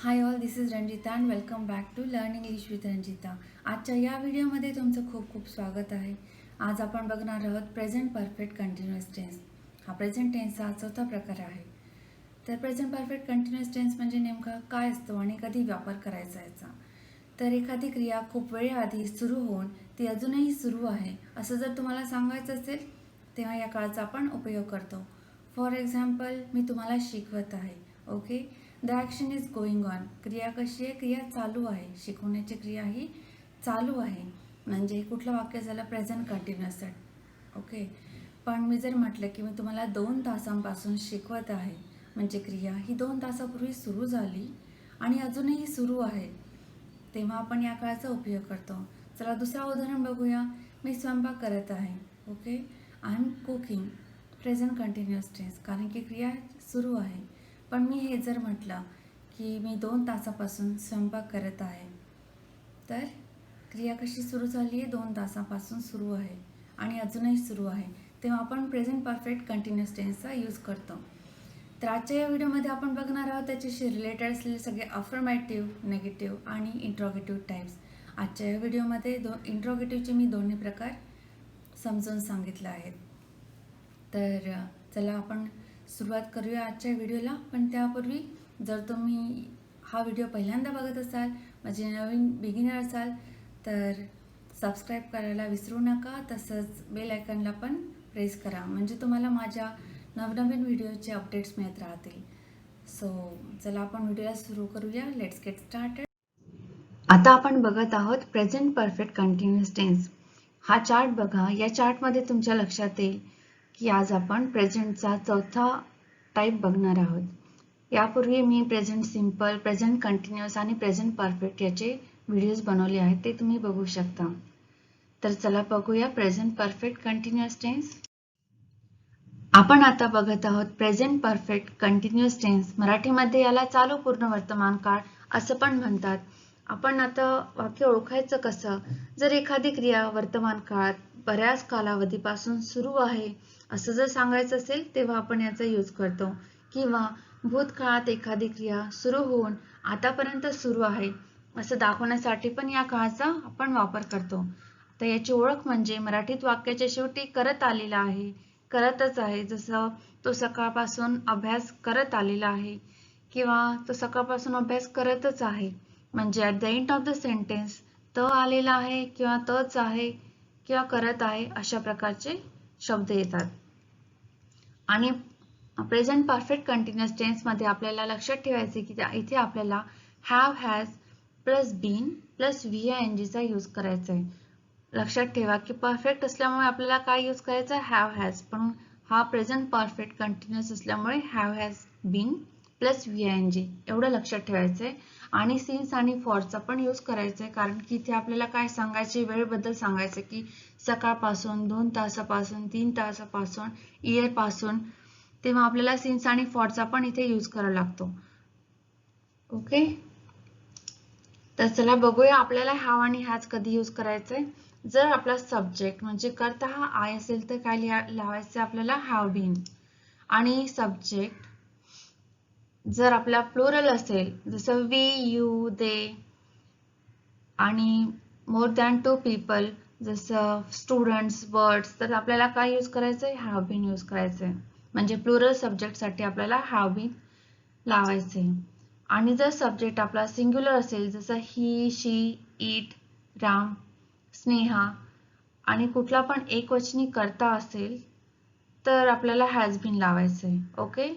High all, this is Ranjita and welcome back to learn English with Ranjita. आजच्या या व्हिडिओमध्ये तुमचं खूप खूप स्वागत आहे. आज आपण बघणार आहोत प्रेझेंट परफेक्ट कंटिन्युअस टेन्स. हा प्रेझेंट टेन्सचा चौथा प्रकार आहे. तर प्रेझेंट परफेक्ट कंटिन्युअस टेन्स म्हणजे नेमका काय असतो आणि कधी वापर करायचा याचा. तर एखादी क्रिया खूप वेळाआधी सुरू होऊन ती अजूनही सुरू आहे असं जर तुम्हाला सांगायचं असेल तेव्हा या काळाचा आपण उपयोग करतो. फॉर एक्झाम्पल, मी तुम्हाला शिकवत आहे. Okay, the action is going on. क्रिया कशी आहे? क्रिया चालू आहे. शिकवण्याची क्रिया ही चालू आहे. म्हणजे कुठलं वाक्य झालं? Present continuous. ओके, पण मी जर म्हटलं की मी तुम्हाला 2 तासांपासून शिकवत आहे, म्हणजे क्रिया ही 2 तासापूर्वी सुरू झाली आणि अजूनही सुरू आहे, तेव्हा आपण या काळाचा उपयोग करतो. चला दुसरा उदाहरण बघूया. मी स्वयंपाक करत आहे. Okay, I am cooking. Present continuous tense, कारण की क्रिया सुरू आहे. पण मी हे जर म्हटलं की मी 2 तासापासून स्वयंपाक करत आहे, तर क्रिया कशी सुरू झाली आहे? 2 तासापासून सुरू आहे आणि अजूनही सुरू आहे, तेव्हा आपण प्रेझेंट परफेक्ट कंटिन्युअस टेन्सचा यूज करतो. तर आजच्या या व्हिडिओमध्ये आपण बघणार आहोत त्याच्याशी रिलेटेड असलेले सगळे अफर्मेटिव्ह, नेगेटिव्ह आणि इंट्रोगेटिव्ह टाईप्स. आजच्या या व्हिडिओमध्ये इंट्रोगेटिव्हचे मी दोन्ही प्रकार समजून सांगितले आहेत. तर चला आपण सुरुवात करूया आजच्या व्हिडिओला. पण त्यापूर्वी जर तुम्ही हा व्हिडिओ पहिल्यांदा बघत असाल, म्हणजे नवीन बिगिनर असाल, तर सबस्क्राईब करायला विसरू नका. तसंच बेल आयकॉनला पण प्रेस करा, म्हणजे तुम्हाला माझ्या नवनवीन व्हिडिओचे अपडेट्स मिळत राहतील. सो चला आपण व्हिडिओला सुरू करूया. Let's get started. आता आपण बघत आहोत प्रेझेंट परफेक्ट कंटिन्युअस टेन्स. हा चार्ट बघा. या चार्टमध्ये तुमच्या लक्षात येईल की आज आपण प्रेझेंटचा चौथा टाईप बघणार आहोत. यापूर्वी मी प्रेझेंट सिम्पल, प्रेझेंट कंटिन्युअस आणि प्रेझेंट परफेक्ट याचे व्हिडिओज बनवले आहेत, ते तुम्ही बघू शकता. तर चला बघूया प्रेझेंट परफेक्ट कंटिन्युअस टेन्स. आपण आता बघत आहोत प्रेझेंट परफेक्ट कंटिन्युअस टेन्स. मराठीमध्ये याला चालू पूर्ण वर्तमान काळ असं पण म्हणतात. आपण आता वाक्य ओळखायचं कसं? जर एखादी क्रिया वर्तमान काळात बऱ्याच कालावधीपासून सुरू आहे असं जर सांगायचं असेल तेव्हा आपण याचा यूज करतो. किंवा भूतकाळात एखादी क्रिया सुरू होऊन आतापर्यंत सुरू आहे असं दाखवण्यासाठी पण या काळाचा आपण वापर करतो. तर याची ओळख म्हणजे मराठीत वाक्याच्या शेवटी करत आलेला आहे, करतच आहे. जसं तो सकाळपासून अभ्यास करत आलेला आहे किंवा तो सकाळपासून अभ्यास करतच आहे. म्हणजे at the end of the sentence त आलेला आहे किंवा तच आहे किंवा करत आहे अशा प्रकारचे शब्द येतात. आणि प्रेझेंट परफेक्ट कंटिन्युअस टेन्समध्ये आपल्याला लक्षात ठेवायचे की इथे आपल्याला have, has plus been plus VING चा यूज करायचा आहे. लक्षात ठेवा की परफेक्ट असल्यामुळे आपल्याला काय यूज करायचं? Have, has. पण हा प्रेझेंट परफेक्ट कंटिन्युअस असल्यामुळे have, has, been plus VING एवढं लक्षात ठेवायचं आहे. आणि सिन्स आणि फॉरचा पण यूज करायचा आहे, कारण की इथे आपल्याला काय सांगायचे? वेळेबद्दल सांगायचं की सकाळपासून, 2 तासापासून, 3 तासापासून, इयर पासून, तेव्हा आपल्याला सिन्स आणि फॉरचा पण इथे यूज करावा लागतो. ओके, तर चला बघूया आपल्याला हॅव आणि हॅज कधी यूज करायचंय. जर आपला सब्जेक्ट म्हणजे कर्ता हा आय असेल तर काय लावायचं? आपल्याला हॅव बीन. आणि सब्जेक्ट जर आपला प्लुरल असेल, जसं वी, यू, दे आणि मोर दॅन 2 पीपल, जसं स्टुडंट्स, बर्ड्स, तर आपल्याला काय यूज करायचंय? हॅव बीन यूज करायचंय. म्हणजे प्लुरल सब्जेक्ट साठी आपल्याला हॅव बीन लावायचे. आणि जर सब्जेक्ट आपला सिंग्युलर असेल, जसं ही, शी, इट, राम, स्नेहा आणि कुठला पण एकवचनी कर्ता असेल तर आपल्याला हॅज बीन लावायचंय. ओके,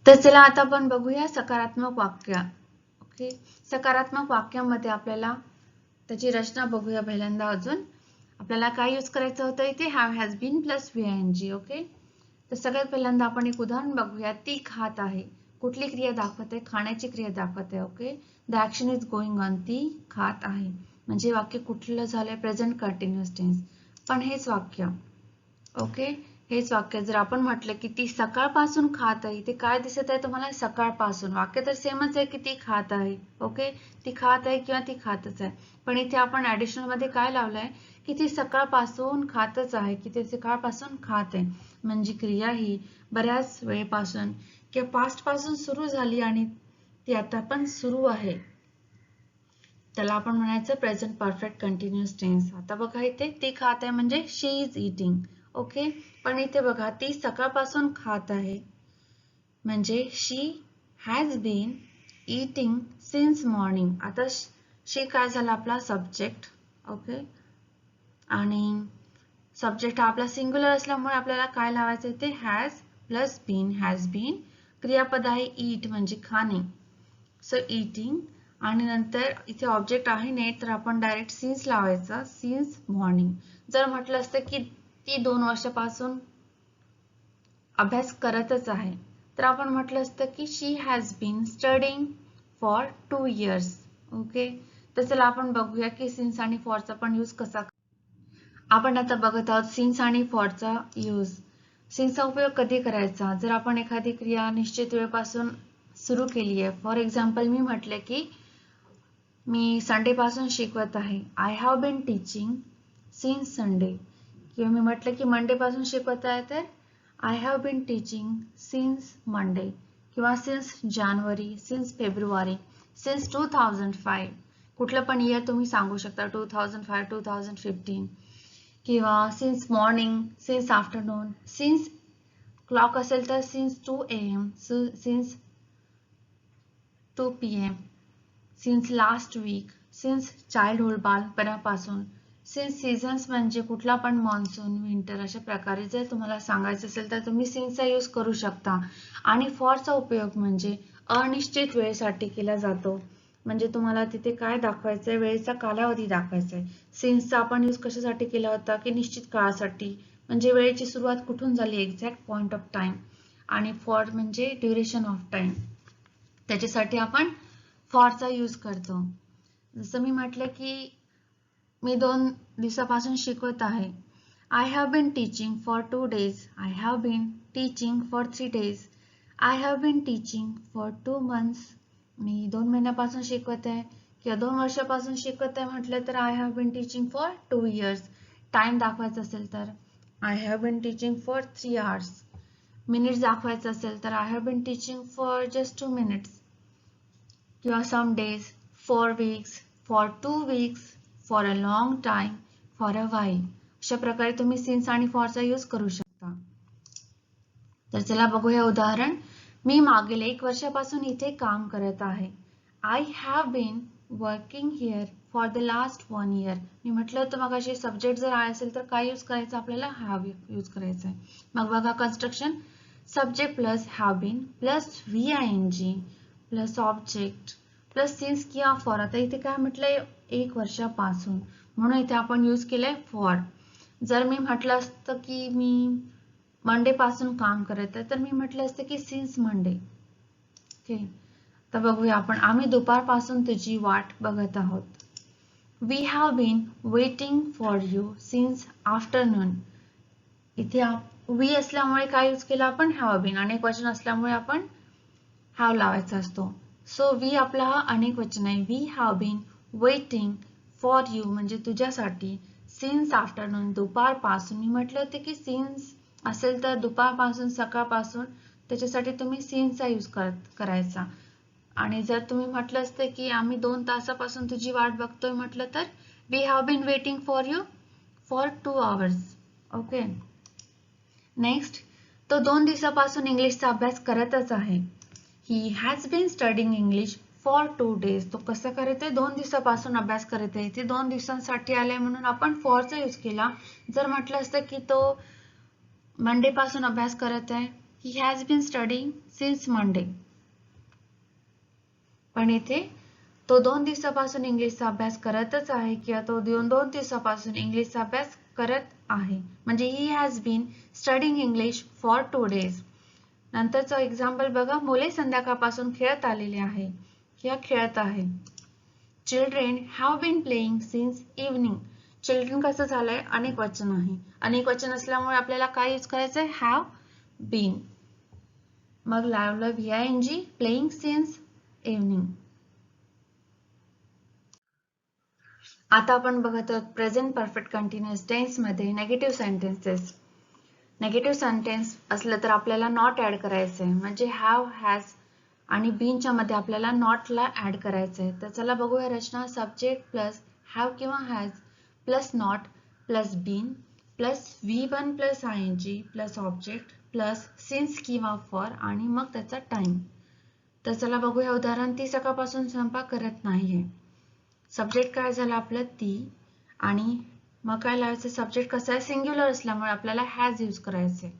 तर चला आता आपण बघूया सकारात्मक वाक्य. ओके, सकारात्मक वाक्यामध्ये आपल्याला त्याची रचना बघूया पहिल्यांदा. अजून आपल्याला काय यूज करायचं होतं? इथे have, has been plus VING. Okay, तर सगळ्यात पहिल्यांदा आपण एक उदाहरण बघूया. ती खात आहे. कुठली क्रिया दाखवते? खाण्याची क्रिया दाखवते. Okay, the action is going on. ती खात आहे. म्हणजे वाक्य कुठलं झालंय? Present continuous tense. पण हेच वाक्य, ओके, हेच वाक्य जर आपण म्हटलं की ती सकाळपासून खात आहे, ते काय दिसत आहे तुम्हाला? सकाळपासून. वाक्य तर सेमच आहे की ती खात आहे. ओके, ती खात आहे किंवा ती खातच आहे. पण इथे आपण ऍडिशनल मध्ये काय लावलंय की ती सकाळपासून खातच आहे, की ती सकाळपासून खात आहे. म्हणजे क्रिया ही बऱ्याच वेळपासून किंवा पास्ट पासून सुरू झाली आणि ती आता पण सुरू आहे, त्याला आपण म्हणायचं प्रेझेंट परफेक्ट कंटिन्युअस टेन्स. आता बघा इथे ती खात आहे म्हणजे शी इज इटिंग. ओके, पण इथे बघा ती सकाळपासून खात आहे म्हणजे she has been eating since morning. आता शी काय झाला आपला सब्जेक्ट. ओके, आणि सब्जेक्ट हा आपला सिंग्युलर असल्यामुळे आपल्याला काय लावायचं इथे has plus been. Has been क्रियापद आहे ईट म्हणजे खाणे, सो इटिंग, आणि नंतर इथे ऑब्जेक्ट आहे नाही तर आपण डायरेक्ट सिन्स लावायचा, सिन्स मॉर्निंग. जर म्हटलं असतं की ती 2 वर्षापासून अभ्यास करतच आहे तर आपण म्हटलं असतं की she has been studying for 2 years. Okay, तर चला आपण बघूया की सिन्स आणि फॉरचा पण यूज कसा. आपण आता बघत आहोत सिन्स आणि फॉरचा यूज. सिन्सचा उपयोग कधी करायचा, जर आपण एखादी क्रिया निश्चित वेळेपासून सुरू केली आहे. फॉर एक्झाम्पल मी म्हटले की मी संडे पासून शिकवत आहे, I have been teaching since Sunday. किंवा मी म्हटलं की मंडे पासून शिकवत आहे तर I have been teaching since Monday. किंवा since January, since February, since 2005. कुठलं पण इयर तुम्ही सांगू शकता, 2005, 2015. किंवा since morning, since afternoon, since clock असेल तर since 2 AM, since 2 PM, since last week, since childhood बालपणापासून, सिन्स सीझन्स म्हणजे कुठला पण मॉन्सून, विंटर, अशा प्रकारे जर तुम्हाला सांगायचं असेल तर तुम्ही सिन्सचा यूज करू शकता. आणि फॉरचा उपयोग म्हणजे अनिश्चित वेळेसाठी केला जातो. म्हणजे तुम्हाला तिथे काय दाखवायचंय, वेळेचा कालावधी दाखवायचा आहे. सिन्सचा आपण यूज कशासाठी केला होता की निश्चित काळासाठी, म्हणजे वेळेची सुरुवात कुठून झाली, एक्झॅक्ट पॉइंट ऑफ टाइम. आणि फॉर म्हणजे ड्युरेशन ऑफ टाइम, त्याच्यासाठी आपण फॉरचा यूज करतो. जसं मी म्हटलं की मी 2 दिवसापासून शिकवत आहे, I have been teaching for 2 days, I have been teaching for 3 days, I have been teaching for 2 months. मी 2 महिन्यापासून शिकवत आहे किंवा 2 वर्षापासून शिकवत आहे म्हटलं तर I have been teaching for 2 years. Time दाखवायचा असेल तर I have been teaching for 3 hours. Minutes दाखवायचं असेल तर I have been teaching for just 2 minutes. किंवा some days, for weeks, for 2 weeks, for a long time, for a while. अशा प्रकारे तुम्ही सिन्स आणि फॉरचा यूज करू शकता. तर चला बघूया उदाहरण. मी मागील 1 वर्षापासून इथे काम करत आहे, I have been working here for the last 1 year. मी म्हटलं होतं मगाशी सब्जेक्ट जर आय असेल तर काय यूज करायचं, आपल्याला हॅव यूज करायचं आहे. मग बघा construction, subject plus have been plus VING plus object plus since किंवा फॉर. आता इथे काय म्हटलंय 1 वर्षापासून, म्हणून इथे आपण यूज केलंय फॉर. जर मी म्हटलं असतं की मी मंडे पासून काम करत आहे तर मी म्हटलं असतं की सिन्स मंडे. ओके, तर बघूया आपण. आम्ही दुपारपासून तुझी वाट बघत आहोत, we have been waiting for you since afternoon. इथे वी असल्यामुळे काय यूज केलं आपण, हॅव बीन. अनेक वचन असल्यामुळे आपण हॅव लावायचा असतो. सो वी आपला हा अनेक वचन आहे, we have been waiting for you म्हणजे तुझ्यासाठी, सिन्स आफ्टरनून दुपारपासून. मी म्हटलं होतं की सिन्स असेल तर दुपारपासून, सकाळपासून, त्याच्यासाठी तुम्ही सिन्सचा यूज करायचा. आणि जर तुम्ही म्हटलं असतं की आम्ही 2 तासापासून तुझी वाट बघतोय म्हटलं तर we have been waiting for you for 2 hours. Okay, next, तो 2 दिवसापासून इंग्लिशचा अभ्यास करतच आहे, he has been studying English for 2 days. तो कसं करत आहे, 2 दिवसापासून अभ्यास करत आहे. ते 2 दिवसांसाठी आले म्हणून आपण फॉरचा यूज केला. जर म्हटलं असतं की तो मंडे पासून अभ्यास करत आहे, he has been studying since Monday. पण इथे तो 2 दिवसापासून इंग्लिशचा अभ्यास करतच आहे किंवा तो 2 दिवसापासून इंग्लिशचा अभ्यास करत आहे म्हणजे he has been studying English for 2 days. नंतरचं एक्झाम्पल बघा, मुले संध्याकाळपासून खेळत आलेले आहे किंवा खेळत आहे, children have been playing since evening. Children कसं झालंय, अनेक वचन आहे. अनेक वचन असल्यामुळे आपल्याला काय यूज करायचंय, हॅव बीन. मग लावलं VING, प्लेइंग सिन्स इव्हनिंग. आता आपण बघत आहोत प्रेझेंट परफेक्ट कंटिन्युअस टेन्स मध्ये नेगेटिव्ह सेंटेन्सेस. नेगेटिव्ह सेंटेन्स असलं तर आपल्याला नॉट ऍड करायचं आहे, म्हणजे हॅव, हॅज आणि बीनच्या मध्ये आपल्याला नॉटला ऍड करायचं आहे. तर चला बघूया रचना. सब्जेक्ट प्लस हॅव किंवा has plus not plus been plus V1 plus ING plus object plus since किंवा फॉर आणि मग त्याचा टाइम. तर चला बघूया उदाहरण. ती सकाळपासून स्वयंपाक करत नाहीये. सब्जेक्ट काय झालं आपलं ती, आणि मग काय लावायचं. सब्जेक्ट कसं आहे सिंग्युलर असल्यामुळे आपल्याला हॅज यूज करायचं आहे.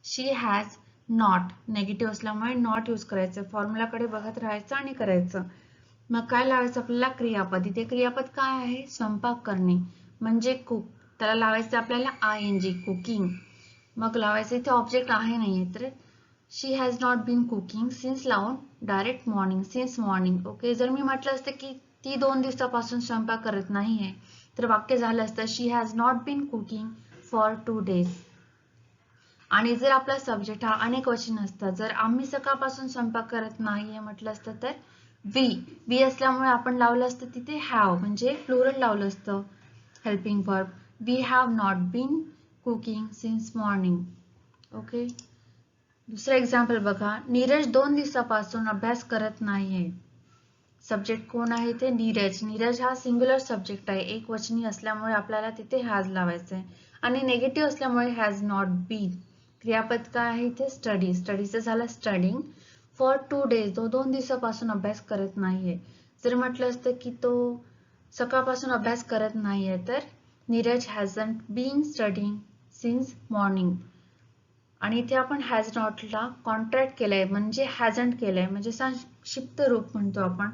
शी हॅज नॉट नेगेटिव्ह असल्यामुळे नॉट यूज करायचं. फॉर्म्युलाकडे बघत राहायचं आणि करायचं. मग काय लावायचं आपल्याला क्रियापद. इथे क्रियापद काय आहे स्वयंपाक करणे म्हणजे कुक. त्याला लावायचं आपल्याला ING कुकिंग. मग लावायचं इथे ऑब्जेक्ट आहे नाहीये तर she has not been cooking since लावून direct morning since morning. Okay. जर मी म्हटलं असतं की ती 2 दिवसापासून स्वयंपाक करत नाहीये तर वाक्य झालं असतं she has not been cooking for 2 days. आणि जर आपला सब्जेक्ट हा अनेक वचन असतं, जर आम्ही सकाळपासून स्वयंपाक करत नाहीये म्हटलं असतं तर वी असल्यामुळे आपण लावलं असतं तिथे हॅव म्हणजे प्लुरल लावलं असतं helping verb. We have not been cooking since morning. Okay. दुसरं एक्झाम्पल बघा. नीरज 2 दिवसापासून अभ्यास करत नाहीये. सब्जेक्ट कोण आहे ते नीरज. नीरज हा सिंग्युलर सब्जेक्ट आहे, एक वचनी असल्यामुळे आपल्याला तिथे हॅज लावायचं आहे. आणि नेगेटिव्ह असल्यामुळे हॅज नॉट बीन. क्रियापद काय आहे इथे स्टडी. स्टडीचं झालं स्टडिंग फॉर 2 days. तो 2 दिवसापासून अभ्यास करत नाहीये. जर म्हटलं असतं की तो सकाळपासून अभ्यास करत नाहीये तर Neeraj hasn't been studying since morning. आणि इथे आपण हॅज नॉटला कॉन्ट्रॅक्ट केलंय म्हणजे हॅजंट केलंय म्हणजे संक्षिप्त रूप म्हणतो आपण.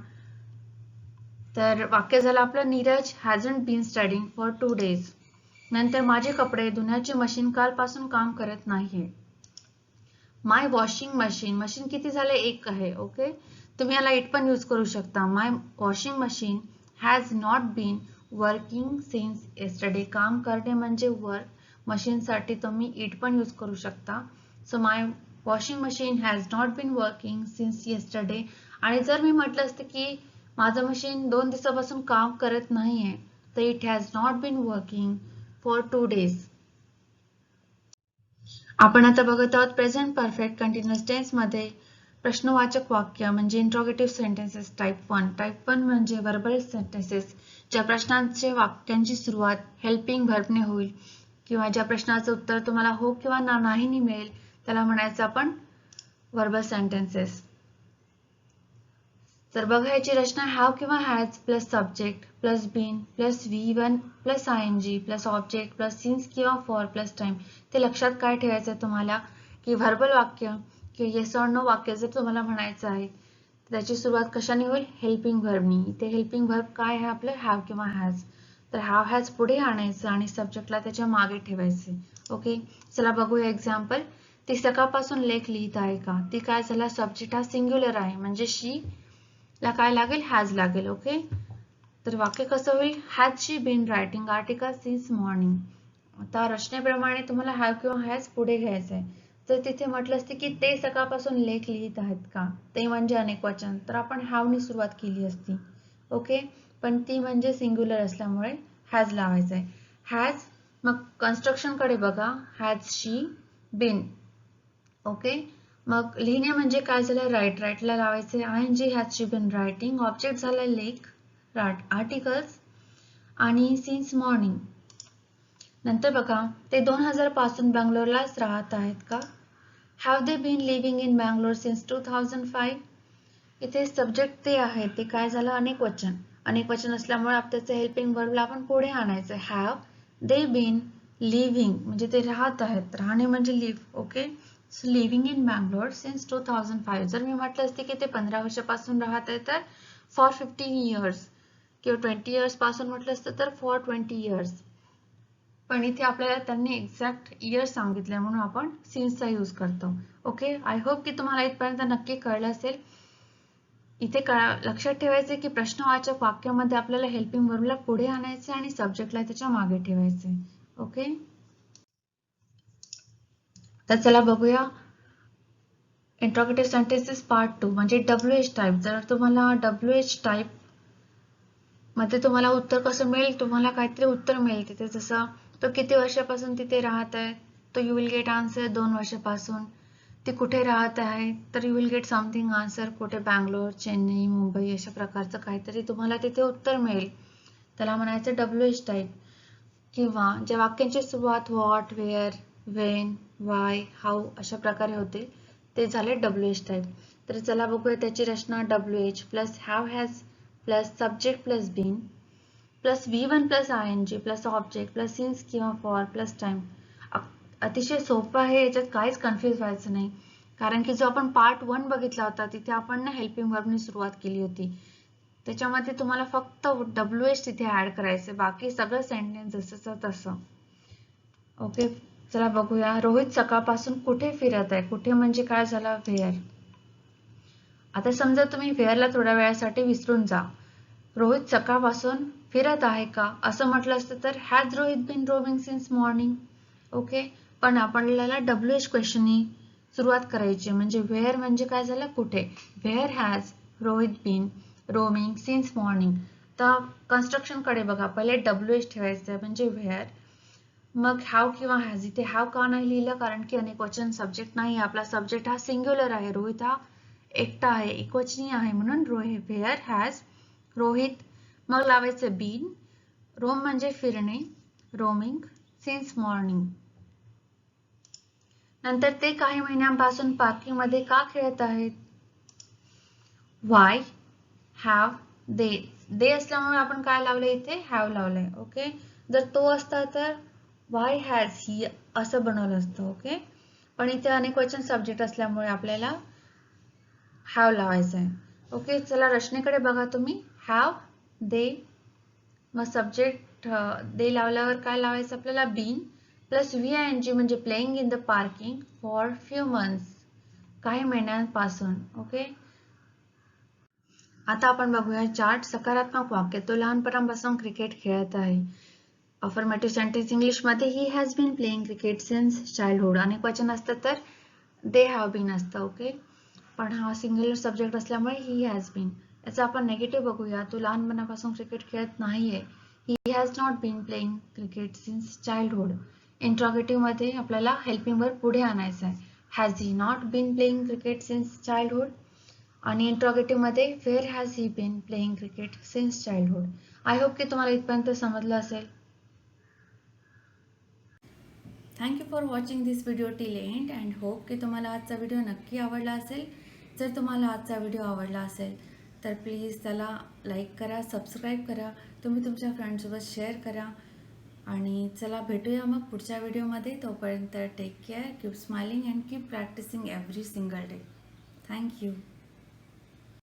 तर वाक्य झालं आपलं Neeraj hasn't been studying for 2 days. नंतर माझे कपडे धुण्याची मशीन कालपासून काम करत नाहीये. माय वॉशिंग मशीन. मशीन किती झाले एक आहे. ओके. तुम्ही याला इट पण यूज करू शकता. My washing machine has not been working since yesterday. काम करणे म्हणजे वर्क. मशीनसाठी तुम्ही इट पण यूज करू शकता. So my washing machine has not been working since yesterday. आणि जर मी म्हटलं असतं की माझं मशीन 2 दिवसापासून काम करत नाहीये तर it has not been working for 2 days. आपण आता बघत आहोत प्रेझेंट परफेक्ट कंटिन्युअस टेन्स मध्ये प्रश्नवाचक वाक्य म्हणजे इंट्रोगेटिव्ह सेंटेन्सेस टाइप 1. टाइप 1 म्हणजे वर्बल सेंटेन्सेस ज्या प्रश्नांचे वाक्यांची सुरुवात हेल्पिंग व्हर्बने होईल किंवा ज्या प्रश्नाचं उत्तर तुम्हाला हो किंवा नाहीने मिळेल त्याला म्हणायचं आपण वर्बल सेंटेन्सेस. तर बघा याची रचना हॅव किंवा has plus subject plus been plus V1 plus ING plus object plus since किंवा फॉर प्लस टाइम. ते लक्षात काय ठेवायचं आहे तुम्हाला की व्हर्बल वाक्य किंवा येस ऑर नो वाक्य जर तुम्हाला म्हणायचं आहे तर त्याची सुरुवात कशाने होईल हेल्पिंग व्हर्बनी. इथे हेल्पिंग व्हर्ब काय आहे आपलं हॅव किंवा हॅज. तर हॅव हॅज पुढे आणायचं आणि सब्जेक्टला त्याच्या मागे ठेवायचे. ओके. चला बघूया एक्झाम्पल. ती सकाळपासून लेख लिहित आहे का. ती काय झाला सब्जेक्ट हा सिंग्युलर आहे म्हणजे शी ला काय लागेल हॅज लागेल. ओके. तर वाक्य कसं होईल has she been writing article since morning. आता रचनेप्रमाणे तुम्हाला हॅव किंवा हॅज पुढे घ्यायचं आहे. जर तिथे म्हटलं असते की ते सकाळपासून लेख लिहित आहेत का ते म्हणजे अनेक वचन तर आपण हॅवनी सुरुवात केली असती. ओके. पण ती म्हणजे सिंग्युलर असल्यामुळे हॅज लावायचं आहे. हॅज. मग कन्स्ट्रक्शन कडे बघा हॅज शी बीन. ओके. मग लिहिणे म्हणजे काय झालं राईट. राईटला लावायचे ING has she been writing. Object झाला लेख आर्टिकल्स आणि सिन्स मॉर्निंग. नंतर बघा ते 2000 पासून बंगलोरलाच राहत आहेत का. Have they been living in Bangalore since 2005. इथे सब्जेक्ट ते आहे ते काय झालं अनेक वचन. अनेक वचन असल्यामुळे त्याचं हेल्पिंग व्हर्बला आपण पुढे आणायचं. हॅव दे बीन लिव्हिंग म्हणजे ते राहत आहेत. राहणे म्हणजे live. Okay. So living in Bangalore since 2005. जर मी म्हटलं असते की ते 15 वर्षापासून राहत आहे तर फॉर 15 years किंवा 20 years पासून म्हटलं असतं तर फॉर 20 years. पण इथे आपल्याला त्यांनी एक्झॅक्ट इयर सांगितले म्हणून आपण सिन्सचा यूज करतो. ओके. आय होप की तुम्हाला इथपर्यंत नक्की कळलं असेल. इथे लक्षात ठेवायचे की प्रश्नवाचक वाक्यामध्ये आपल्याला हेल्पिंग व्हर्बला पुढे आणायचे आणि सब्जेक्टला त्याच्या मागे ठेवायचे. ओके. तर चला बघूया इंट्रोगेटिव्ह सेंटेन्सेस पार्ट 2 म्हणजे WH टाइप. जर तुम्हाला WH टाइप मध्ये तुम्हाला उत्तर कसं मिळेल तुम्हाला काहीतरी उत्तर मिळेल तिथे जसं तो किती वर्षापासून तिथे राहत आहे तो यू विल गेट आन्सर 2 वर्षापासून. ते कुठे राहत आहे तर you will get something answer कुठे बँगलोर, चेन्नई, मुंबई अशा प्रकारचं काहीतरी तुम्हाला तिथे उत्तर मिळेल. त्याला म्हणायचं WH टाईप. किंवा ज्या वाक्यांची सुरुवात what, where, when, why, how अशा प्रकारे होते ते झाले WH टाईप. तर चला बघूया त्याची रचना. WH plus have has plus subject plus been plus V1 plus ING plus object plus since किंवा फॉर प्लस टाइम. अतिशय सोपं आहे, याच्यात काहीच कन्फ्यूज व्हायचं नाही. कारण की जो आपण पार्ट 1 बघितला होता तिथे आपण ना हेल्पिंग वर्बनी सुरुवात केली होती. त्याच्यामध्ये तुम्हाला फक्त WH तिथे ऍड करायचं, बाकी सगळं सेंटेन्स जसंच तसं. ओके, चला बघूया. रोहित सकाळपासून कुठे फिरत आहे. कुठे म्हणजे काय झालं, व्हेअर. आता समजा तुम्ही व्हेअरला थोड्या वेळासाठी विसरून जा. रोहित सकाळपासून फिरत आहे का असं म्हटलं असतं तर has Rohit been roaming since morning. Okay, पण आपल्याला WH क्वेश्चननी सुरुवात करायची, म्हणजे व्हेअर म्हणजे काय झालं, कुठे. Where has Rohit been roaming since morning. तर कन्स्ट्रक्शन कडे बघा, पहिले WH ठेवायचं आहे म्हणजे व्हेअर. मग हॅव किंवा हॅज. इथे हॅव का नाही लिहिलं, कारण की अनेकवचन सब्जेक्ट नाही, आपला सब्जेक्ट हा सिंग्युलर आहे. रोहित हा एकटा आहे, एकवचनी आहे, म्हणून व्हेअर हॅज रोहित. मग लावायचं बीन. रोम म्हणजे फिरणे, रोमिंग सिन्स मॉर्निंग. नंतर ते काही महिन्यांपासून पार्किंग मध्ये का खेळत आहेत. वाय, हॅव, दे असल्यामुळे आपण काय लावलंय इथे, हॅव लावलंय. ओके, जर तो असता तर वाय हॅज ही असं बनवलं असतं. ओके, पण इथे अनेकवचन सब्जेक्ट असल्यामुळे आपल्याला हॅव लावायचं आहे. ओके, चला रचनेकडे बघा तुम्ही. हॅव, दे, मग सब्जेक्ट दे लावल्यावर काय लावायचं आपल्याला, बीन प्लस VING म्हणजे playing in the parking for few months, काही महिन्यांपासून. ओके, आता आपण बघूया चार्ट. सकारात्मक वाक्य, तो लहानपणापासून क्रिकेट खेळत आहे. अफर्मेटिव्ह सेंटेन्स इंग्लिशमध्ये he has been playing cricket since childhood. अनेक वचन असतं तर दे हॅव बीन असतं. ओके, पण हा सिंग्युलर सब्जेक्ट असल्यामुळे ही हॅज बीन. याचा आपण नेगेटिव्ह बघूया, तो लहानपणापासून क्रिकेट खेळत नाहीये. He has not been playing cricket since childhood. Interrogative मध्ये आपल्याला हेल्पिंग वर्ब पुढे आणायचं आहे. Has he not been playing cricket since childhood. आणि इंट्रॉगेटिव्ह मध्ये where has he been playing cricket since childhood. I hope की तुम्हाला इथपर्यंत समजलं असेल. Thank you for watching this video till end and hope की तुम्हाला आजचा व्हिडिओ नक्की आवडला असेल. जर तुम्हाला आजचा व्हिडिओ आवडला असेल तर प्लीज त्याला लाईक करा, सबस्क्राईब करा, तुम्ही तुमच्या फ्रेंड्ससोबत शेअर करा. आणि चला भेटूया मग पुढच्या व्हिडिओमध्ये. तोपर्यंत take care, keep smiling and keep practising every single day. Thank you.